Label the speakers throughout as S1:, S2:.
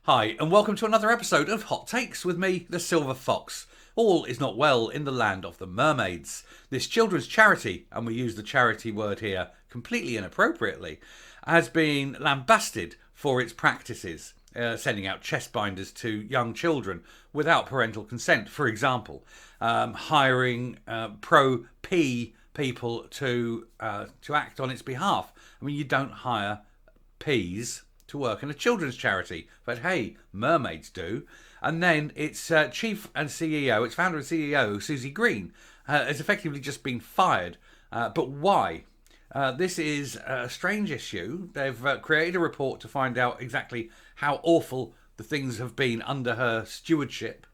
S1: Hi, and welcome to another episode of Hot Takes with me, the Silver Fox. All is not well in the land of the Mermaids. This children's charity, and we use the charity word here completely inappropriately, has been lambasted for its practices, sending out chest binders to young children without parental consent, for example, hiring pro-P people to act on its behalf. I mean, you don't hire P's to work in a children's charity, but hey, Mermaids do. And then its chief and CEO, its founder and CEO, Susie Green, has effectively just been fired. But why? This is a strange issue. They've created a report to find out exactly how awful the things have been under her stewardship.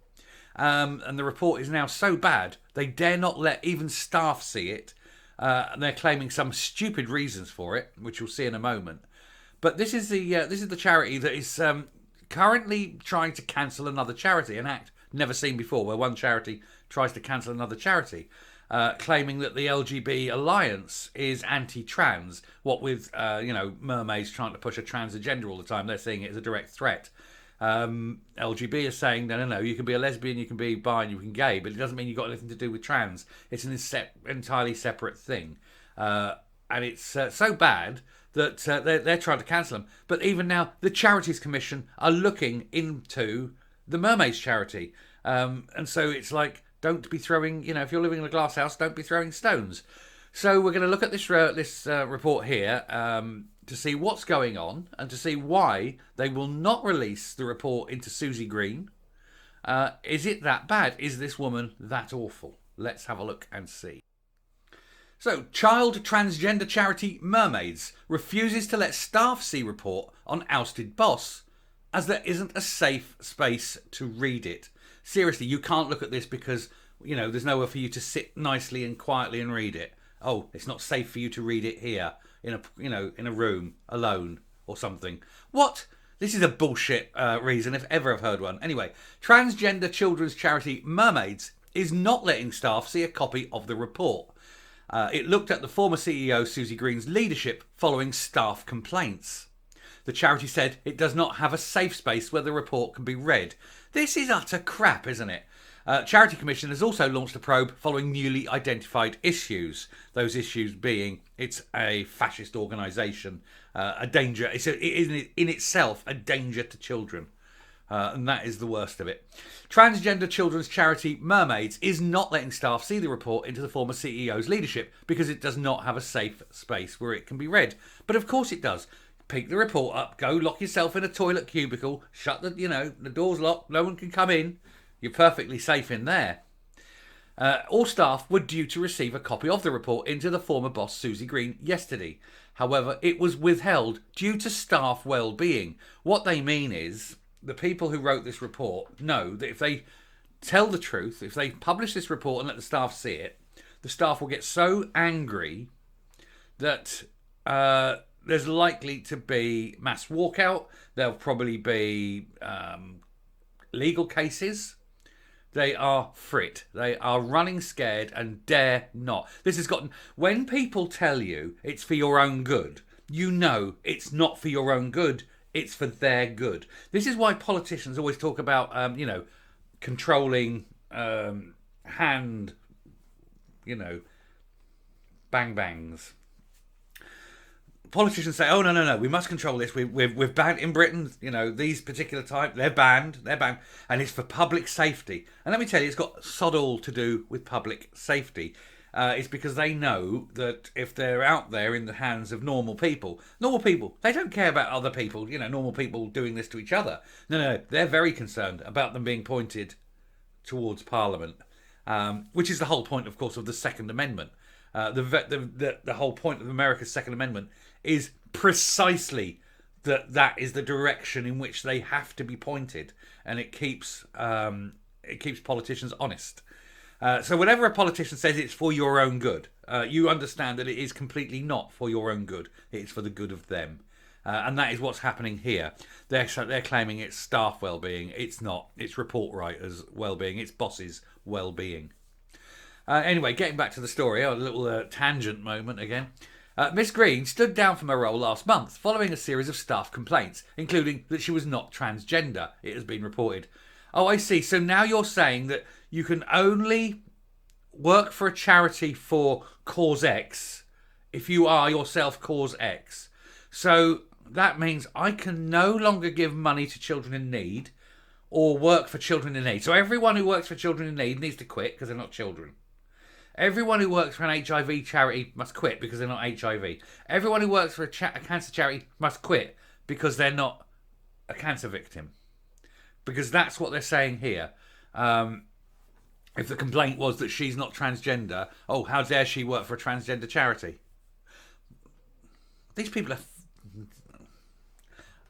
S1: And the report is now so bad, they dare not let even staff see it. And they're claiming some stupid reasons for it, which we'll see in a moment. But this is the charity that is currently trying to cancel another charity, an act never seen before, where one charity tries to cancel another charity, claiming that the LGB Alliance is anti-trans. What with Mermaids trying to push a trans agenda all the time, they're seeing it as a direct threat. LGB is saying no, you can be a lesbian, you can be bi, and you can gay, but it doesn't mean you've got anything to do with trans. It's an entirely separate thing, and it's so bad that they're trying to cancel them. But even now, the Charities Commission are looking into the Mermaids charity. And so it's like, don't be throwing, if you're living in a glass house, don't be throwing stones. So we're going to look at this report here to see what's going on and to see why they will not release the report into Susie Green. Is it that bad? Is this woman that awful? Let's have a look and see. So, child transgender charity Mermaids refuses to let staff see report on ousted boss as there isn't a safe space to read it. Seriously, you can't look at this because, there's nowhere for you to sit nicely and quietly and read it. Oh, it's not safe for you to read it here in a room alone or something. What? This is a bullshit reason if ever I've heard one. Anyway, transgender children's charity Mermaids is not letting staff see a copy of the report. It looked at the former CEO Susie Green's leadership following staff complaints. The charity said it does not have a safe space where the report can be read. This is utter crap, isn't it? Charity Commission has also launched a probe following newly identified issues. Those issues being it's a fascist organisation, a danger. It is in itself a danger to children. And that is the worst of it. Transgender children's charity Mermaids is not letting staff see the report into the former CEO's leadership because it does not have a safe space where it can be read. But of course it does. Pick the report up, go lock yourself in a toilet cubicle, shut the door's locked, no one can come in. You're perfectly safe in there. All staff were due to receive a copy of the report into the former boss Susie Green yesterday. However, it was withheld due to staff well-being. What they mean is the people who wrote this report know that if they tell the truth, if they publish this report and let the staff see it, the staff will get so angry that there's likely to be mass walkout. There'll probably be legal cases. They are frit. They are running scared and dare not. This has gotten... When people tell you it's for your own good, you know it's not for your own good. It's for their good. This is why politicians always talk about, controlling hand, bang-bangs. Politicians say, oh, no, we must control this. We've banned, in Britain, these particular type, they're banned, and it's for public safety. And let me tell you, it's got sod all to do with public safety. It's because they know that if they're out there in the hands of normal people, they don't care about other people, normal people doing this to each other. No, they're very concerned about them being pointed towards Parliament, which is the whole point, of course, of the Second Amendment. The whole point of America's Second Amendment is precisely that is the direction in which they have to be pointed, and it keeps politicians honest. So whenever a politician says it's for your own good, you understand that it is completely not for your own good. It's for the good of them. And that is what's happening here. They're claiming it's staff well-being. It's not. It's report writers' well-being. It's bosses' well-being. Anyway, getting back to the story, a little tangent moment again. Miss Green stood down from her role last month following a series of staff complaints, including that she was not transgender, it has been reported. Oh, I see. So now you're saying that you can only work for a charity for cause X if you are yourself cause X. So that means I can no longer give money to children in need or work for children in need. So everyone who works for children in need needs to quit because they're not children. Everyone who works for an HIV charity must quit because they're not HIV. Everyone who works for a cancer charity must quit because they're not a cancer victim. Because that's what they're saying here. If the complaint was that she's not transgender, oh, how dare she work for a transgender charity? These people are...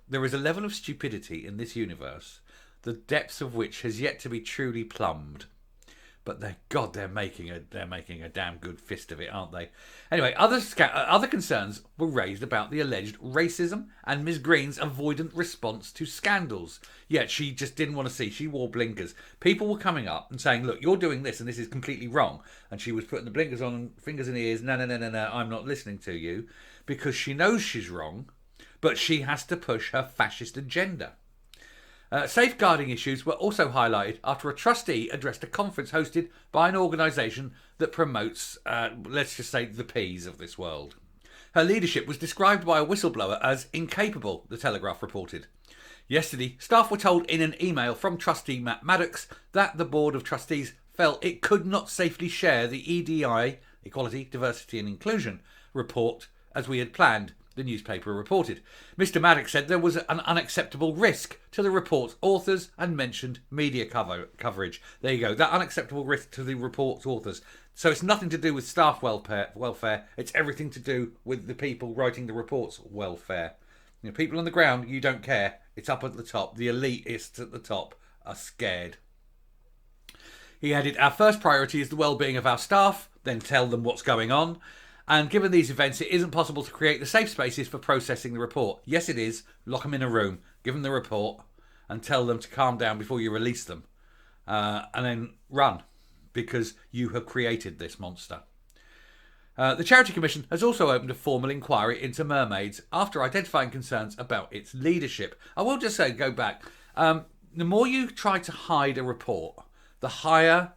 S1: There is a level of stupidity in this universe, the depths of which has yet to be truly plumbed. But they're making a damn good fist of it, aren't they? Anyway, other concerns were raised about the alleged racism and Ms. Green's avoidant response to scandals. Yet she just didn't want to see. She wore blinkers. People were coming up and saying, "Look, you're doing this, and this is completely wrong." And she was putting the blinkers on, and fingers in the ears. No, I'm not listening to you, because she knows she's wrong, but she has to push her fascist agenda. Safeguarding issues were also highlighted after a trustee addressed a conference hosted by an organisation that promotes, let's just say, the peas of this world. Her leadership was described by a whistleblower as incapable, the Telegraph reported. Yesterday, staff were told in an email from trustee Matt Maddox that the Board of Trustees felt it could not safely share the EDI, Equality, Diversity and Inclusion, report as we had planned, the newspaper reported. Mr. Maddox said there was an unacceptable risk to the report's authors and mentioned media coverage. There you go, that unacceptable risk to the report's authors. So it's nothing to do with staff welfare, it's everything to do with the people writing the report's welfare. You know, people on the ground, you don't care. It's up at the top. The elitists at the top are scared. He added, "Our first priority is the well-being of our staff, then tell them what's going on. And given these events, it isn't possible to create the safe spaces for processing the report. Yes, it is. Lock them in a room, give them the report, and tell them to calm down before you release them. And then run, because you have created this monster." The Charity Commission has also opened a formal inquiry into Mermaids after identifying concerns about its leadership. I will just say, go back, the more you try to hide a report, the higher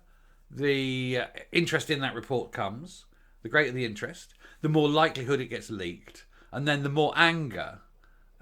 S1: the interest in that report comes. The greater the interest, the more likelihood it gets leaked, and then the more anger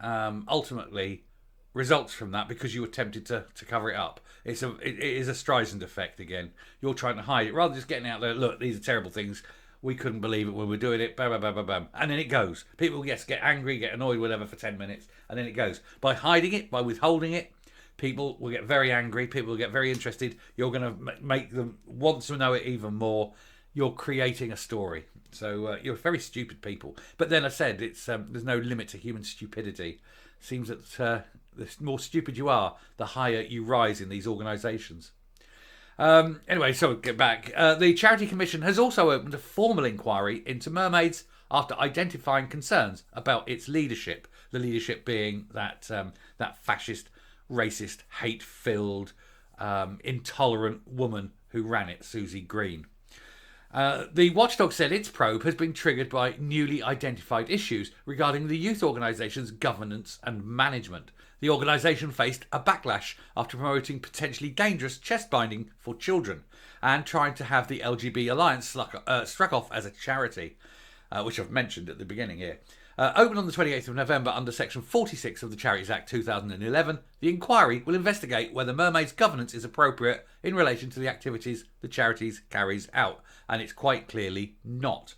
S1: ultimately results from that because you were tempted to cover it up. It is a Streisand effect again. You're trying to hide it rather than just getting out there. Look, these are terrible things. We couldn't believe it when we were doing it. Bam, bam, bam, bam, bam. And then it goes. People get angry, get annoyed, whatever, for 10 minutes, and then it goes. By hiding it, by withholding it, people will get very angry. People will get very interested. You're going to make them want to know it even more. You're creating a story. So you're very stupid people. But then I said, it's there's no limit to human stupidity. Seems that the more stupid you are, the higher you rise in these organisations. Anyway, so get back. The Charity Commission has also opened a formal inquiry into Mermaids after identifying concerns about its leadership. The leadership being that fascist, racist, hate-filled, intolerant woman who ran it, Susie Green. The watchdog said its probe has been triggered by newly identified issues regarding the youth organisation's governance and management. The organisation faced a backlash after promoting potentially dangerous chest binding for children and trying to have the LGB Alliance struck off as a charity, which I've mentioned at the beginning here. Open on the 28th of November under Section 46 of the Charities Act 2011, the inquiry will investigate whether Mermaids' governance is appropriate in relation to the activities the charities carries out, and it's quite clearly not.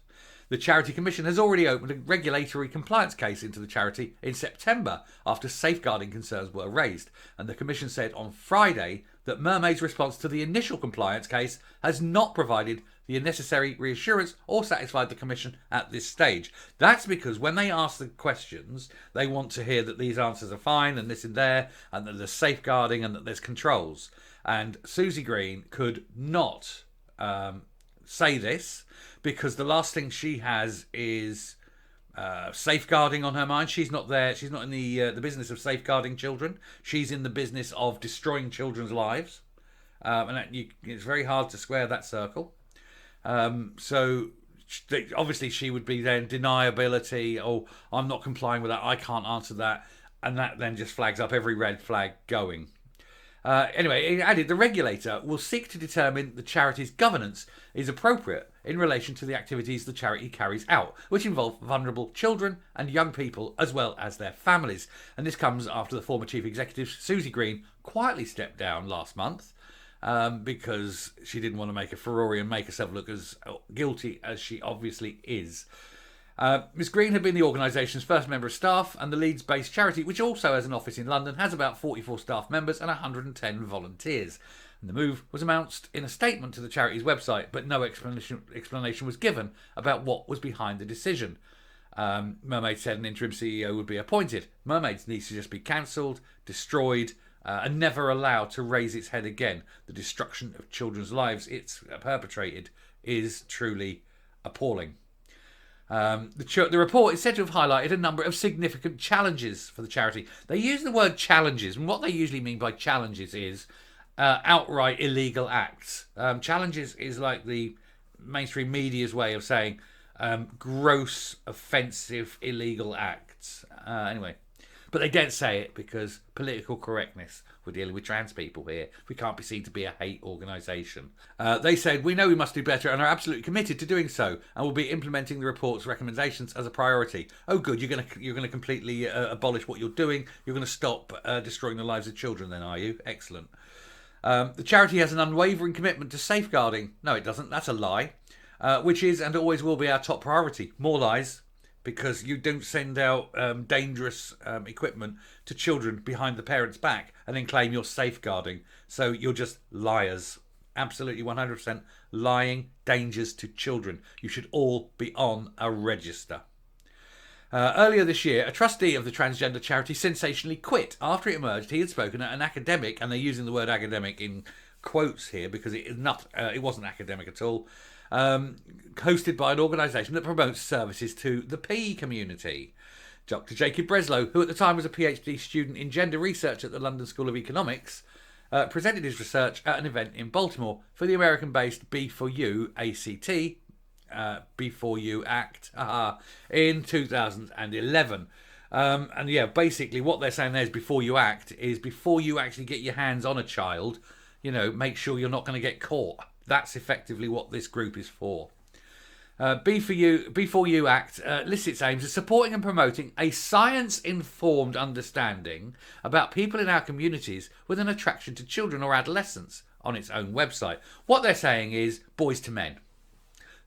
S1: The Charity Commission has already opened a regulatory compliance case into the charity in September after safeguarding concerns were raised, and the Commission said on Friday that Mermaids' response to the initial compliance case has not provided the necessary reassurance or satisfied the Commission at this stage. That's because when they ask the questions, they want to hear that these answers are fine and this and there, and that there's safeguarding and that there's controls. And Susie Green could not say this because the last thing she has is safeguarding on her mind. She's not there. She's not in the business of safeguarding children. She's in the business of destroying children's lives, and it's very hard to square that circle. So obviously she would be then deniability. Oh, I'm not complying with that. I can't answer that. And that then just flags up every red flag going. Anyway, it added the regulator will seek to determine the charity's governance is appropriate in relation to the activities the charity carries out, which involve vulnerable children and young people as well as their families. And this comes after the former chief executive, Susie Green, quietly stepped down last month because she didn't want to make a furore and make herself look as guilty as she obviously is. Ms Green had been the organisation's first member of staff, and the Leeds-based charity, which also has an office in London, has about 44 staff members and 110 volunteers. And the move was announced in a statement to the charity's website, but no explanation was given about what was behind the decision. Mermaids said an interim CEO would be appointed. Mermaids needs to just be cancelled, destroyed, and never allowed to raise its head again. The destruction of children's lives it's perpetrated is truly appalling. The report is said to have highlighted a number of significant challenges for the charity. They use the word challenges, and what they usually mean by challenges is outright illegal acts. Challenges is like the mainstream media's way of saying gross, offensive, illegal acts. Anyway, but they don't say it because political correctness. We're dealing with trans people here. We can't be seen to be a hate organisation. They said, we know we must do better and are absolutely committed to doing so and will be implementing the report's recommendations as a priority. Oh, good. You're going to completely abolish what you're doing. You're going to stop destroying the lives of children then, are you? Excellent. The charity has an unwavering commitment to safeguarding. No, it doesn't. That's a lie. Which is and always will be our top priority. More lies. Because you don't send out dangerous equipment to children behind the parents' back and then claim you're safeguarding. So you're just liars. Absolutely 100% lying dangers to children. You should all be on a register. Earlier this year, a trustee of the transgender charity sensationally quit after it emerged he had spoken at an academic, and they're using the word academic in quotes here because it wasn't academic at all, hosted by an organisation that promotes services to the PE community. Dr. Jacob Breslow, who at the time was a PhD student in gender research at the London School of Economics, presented his research at an event in Baltimore for the American-based B4U ACT, B4U Act, in 2011. And yeah, basically what they're saying there is before you act is before you actually get your hands on a child, make sure you're not going to get caught. That's effectively what this group is for. B4U Act lists its aims as supporting and promoting a science-informed understanding about people in our communities with an attraction to children or adolescents on its own website. What they're saying is boys to men.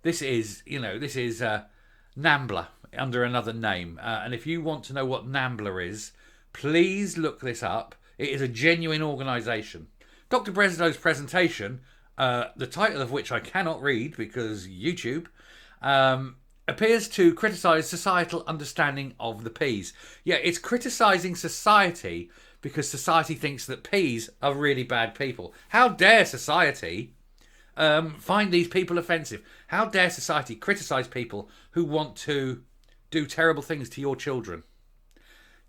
S1: This is NAMBLA under another name. And if you want to know what NAMBLA is, please look this up. It is a genuine organisation. Dr. Breslow's presentation, the title of which I cannot read because YouTube, appears to criticise societal understanding of the Ps. Yeah, it's criticising society because society thinks that Ps are really bad people. How dare society find these people offensive? How dare society criticise people who want to do terrible things to your children?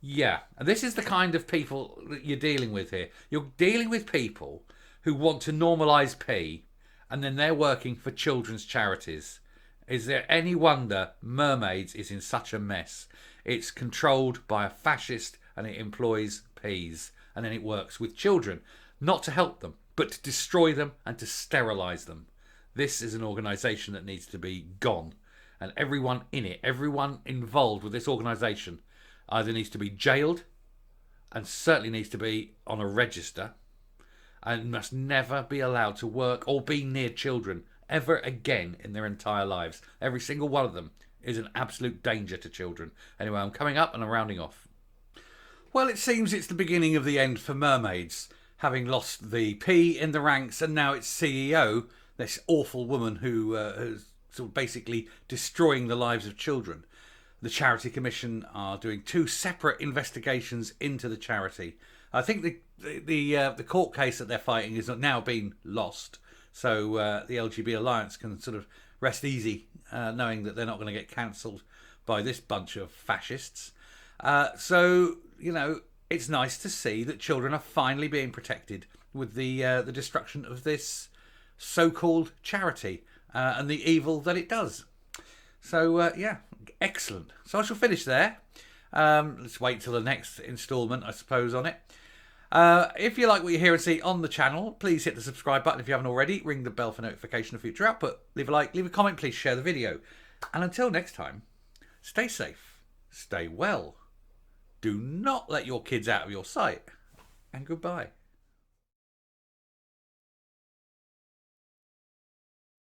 S1: Yeah, and this is the kind of people that you're dealing with here. You're dealing with people who want to normalise P, and then they're working for children's charities. Is there any wonder Mermaids is in such a mess? It's controlled by a fascist and it employs Ps, and then it works with children, not to help them, but to destroy them and to sterilise them. This is an organisation that needs to be gone, and everyone in it, everyone involved with this organisation either needs to be jailed and certainly needs to be on a register and must never be allowed to work or be near children ever again in their entire lives. Every single one of them is an absolute danger to children. Anyway, I'm coming up and I'm rounding off. Well, it seems it's the beginning of the end for Mermaids, having lost the P in the ranks and now its CEO, this awful woman who is sort of basically destroying the lives of children. The Charity Commission are doing 2 separate investigations into the charity. I think the court case that they're fighting is now been lost, so the LGB Alliance can sort of rest easy knowing that they're not going to get cancelled by this bunch of fascists. So, it's nice to see that children are finally being protected with the destruction of this so-called charity and the evil that it does. So, yeah, excellent. So I shall finish there. Let's wait till the next instalment, I suppose, on it. If you like what you hear and see on the channel, please hit the subscribe button if you haven't already. Ring the bell for notification of future output. Leave a like, leave a comment, please share the video. And until next time, stay safe, stay well. Do not let your kids out of your sight. And goodbye.